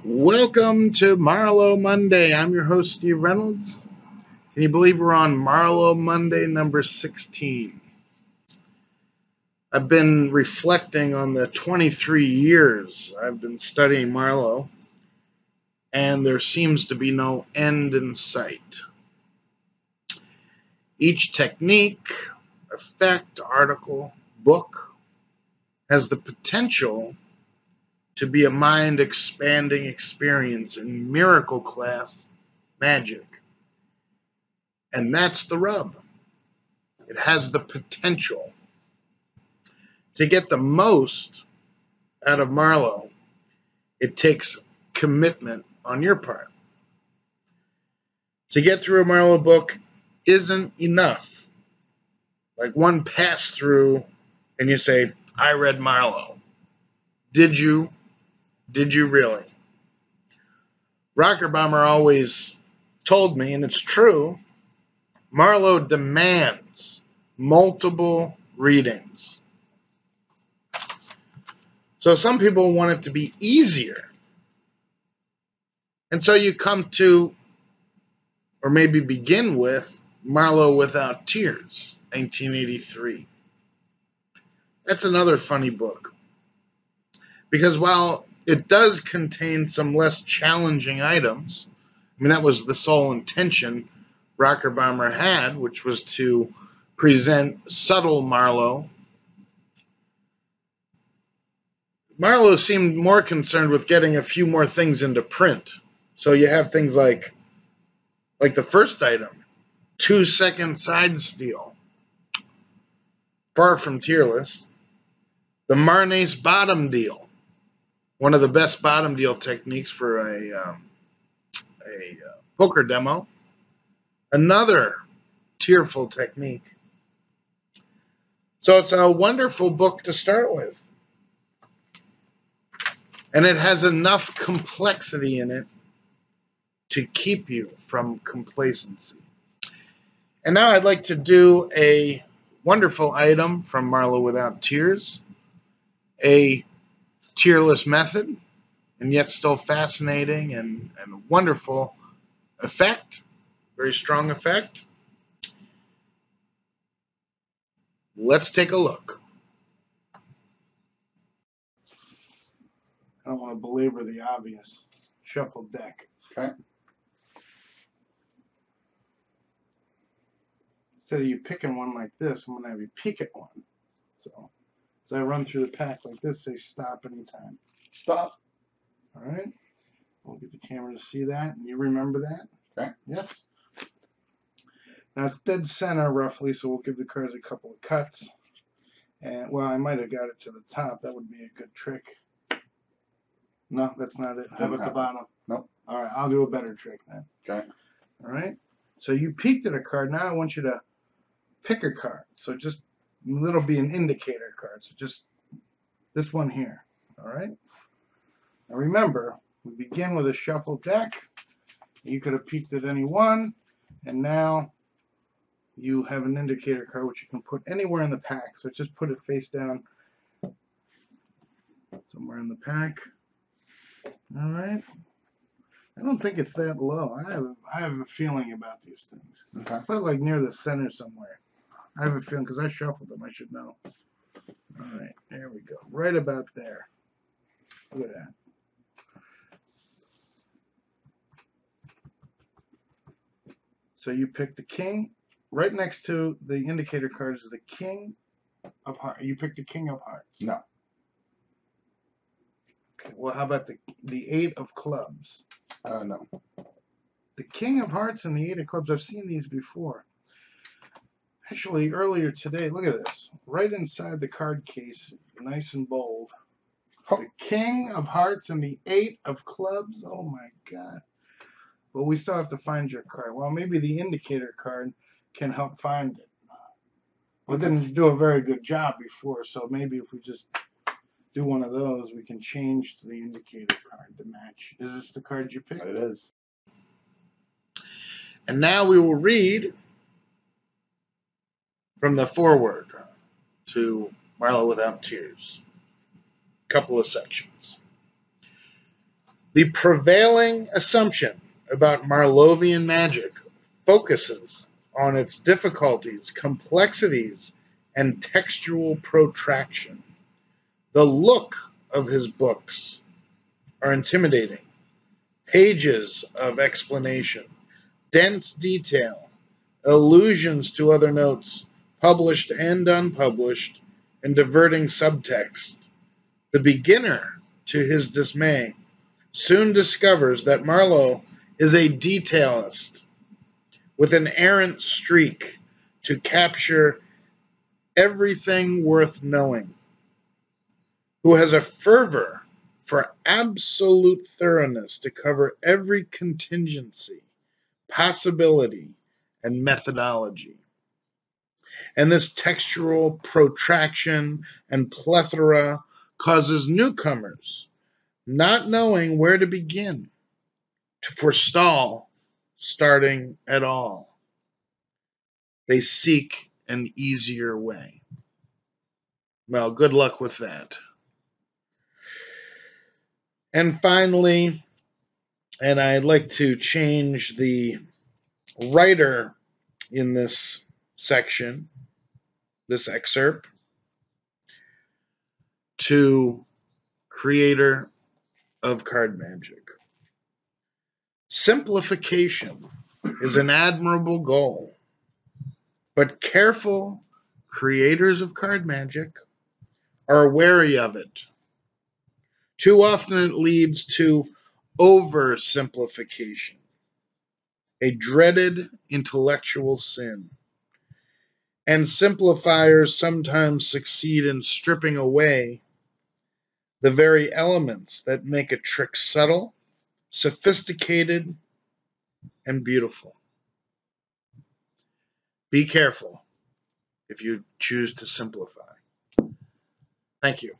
Welcome to Marlo Monday. I'm your host, Steve Reynolds. Can you believe we're on Marlo Monday number 16? I've been reflecting on the 23 years I've been studying Marlo, and there seems to be no end in sight. Each technique, effect, article, book has the potential to be a mind-expanding experience in miracle class magic. And that's the rub. It has the potential. To get the most out of Marlo, it takes commitment on your part. To get through a Marlo book isn't enough. Like one pass through and you say, I read Marlo. Did you? Did you really? Rocker Bomber always told me, and it's true, Marlo demands multiple readings. So some people want it to be easier. And so you come to, or maybe begin with, Marlo Without Tears, 1983. That's another funny book. Because while it does contain some less challenging items, I mean, that was the sole intention Rocker Bomber had, which was to present subtle Marlo. Marlo seemed more concerned with getting a few more things into print. So you have things like the first item, 2-second side steal, far from tearless. The Marnace bottom deal, one of the best bottom deal techniques for a poker demo. Another tearful technique. So it's a wonderful book to start with. And it has enough complexity in it to keep you from complacency. And now I'd like to do a wonderful item from Marlo Without Tears, a tearless method, and yet still fascinating and wonderful effect, very strong effect. Let's take a look. I don't want to belabor the obvious. Shuffle deck. Okay. Instead of you picking one like this, I'm going to have you peek at one. So as I run through the pack like this, say stop anytime. Stop. All right. We'll get the camera to see that. And you remember that? Okay. Yes. Now it's dead center roughly, so we'll give the cards a couple of cuts. And well, I might have got it to the top. That would be a good trick. No, that's not it. How about the bottom? Nope. All right, I'll do a better trick then. Okay. All right. So you peeked at a card. Now I want you to pick a card. So just it'll be an indicator card. So just this one here. All right. Now remember, we begin with a shuffle deck. You could have peeked at any one, and now you have an indicator card which you can put anywhere in the pack. So just put it face down somewhere in the pack. All right. I don't think it's that low. I have a feeling about these things. Okay. Put it like near the center somewhere. I have a feeling because I shuffled them. I should know. All right. There we go. Right about there. Look at that. So you pick the king. Right next to the indicator card is the king of hearts. You picked the king of hearts. No. Okay. Well, how about the 8 of clubs? No. The king of hearts and the 8 of clubs. I've seen these before. Actually, earlier today, look at this. Right inside the card case, nice and bold. Oh. The king of hearts and the 8 of clubs. Oh my God. Well, we still have to find your card. Well, maybe the indicator card can help find it. Well, it didn't do a very good job before, so maybe if we just do one of those, we can change to the indicator card to match. Is this the card you picked? It is. And now we will read from the foreword to Marlo Without Tears. A couple of sections. The prevailing assumption about Marlovian magic focuses on its difficulties, complexities, and textual protraction. The look of his books are intimidating. Pages of explanation, dense detail, allusions to other notes, published and unpublished, and diverting subtext. The beginner, to his dismay, soon discovers that Marlo is a detailist with an errant streak to capture everything worth knowing, who has a fervor for absolute thoroughness to cover every contingency, possibility, and methodology. And this textural protraction and plethora causes newcomers, not knowing where to begin, to forestall starting at all. They seek an easier way. Well, good luck with that. And finally, and I'd like to change the writer in this section, this excerpt, to creator of card magic. Simplification is an admirable goal, but careful creators of card magic are wary of it. Too often it leads to oversimplification, a dreaded intellectual sin. And simplifiers sometimes succeed in stripping away the very elements that make a trick subtle, sophisticated, and beautiful. Be careful if you choose to simplify. Thank you.